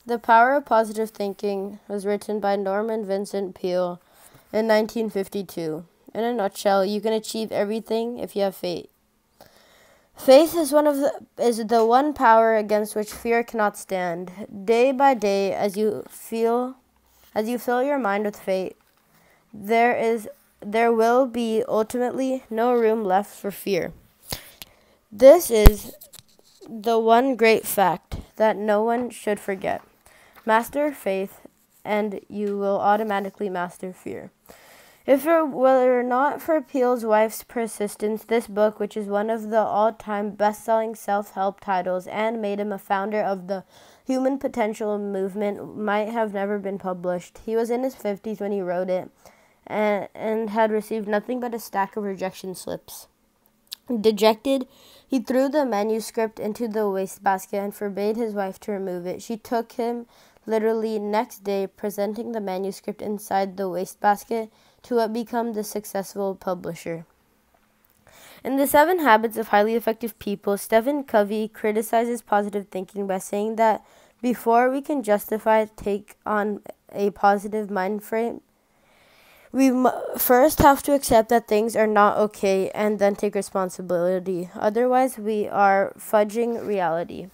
The Power of Positive Thinking was written by Vincent Peale in 1952. In a nutshell, you can achieve everything if you have faith. Faith is the one power against which fear cannot stand. Day by day, as you fill your mind with faith, there will be ultimately no room left for fear. This is the one great fact that no one should forget. Master faith, and you will automatically master fear. If it were not for Peale's wife's persistence, this book, which is one of the all-time best-selling self-help titles and made him a founder of the human potential movement, might have never been published. He was in his 50s when he wrote it and had received nothing but a stack of rejection slips. Dejected, he threw the manuscript into the wastebasket and forbade his wife to remove it. She took him literally next day, presenting the manuscript inside the wastebasket to what became the successful publisher. In The 7 Habits of Highly Effective People, Stephen Covey criticizes positive thinking by saying that before we can take on a positive mind frame, we first have to accept that things are not okay and then take responsibility. Otherwise, we are fudging reality.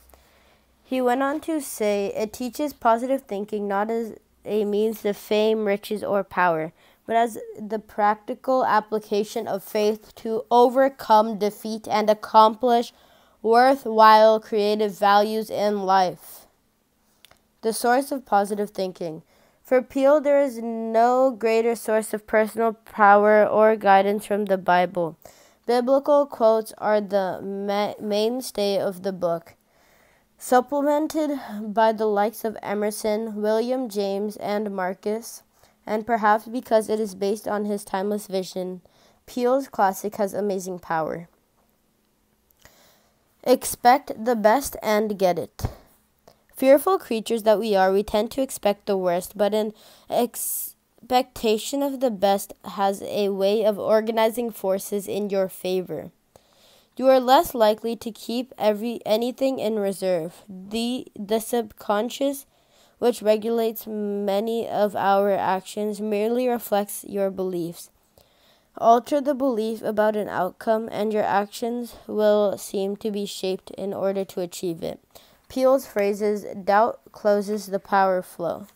He went on to say, it teaches positive thinking not as a means to fame, riches, or power, but as the practical application of faith to overcome defeat and accomplish worthwhile creative values in life. The source of positive thinking. For Peale, there is no greater source of personal power or guidance from the Bible. Biblical quotes are the mainstay of the book, supplemented by the likes of Emerson, William James, and Marcus, and perhaps because it is based on his timeless vision, Peale's classic has amazing power. Expect the best and get it. Fearful creatures that we are, we tend to expect the worst, but an expectation of the best has a way of organizing forces in your favor. You are less likely to keep anything in reserve. The subconscious, which regulates many of our actions, merely reflects your beliefs. Alter the belief about an outcome, and your actions will seem to be shaped in order to achieve it. Peale's phrases, doubt closes the power flow.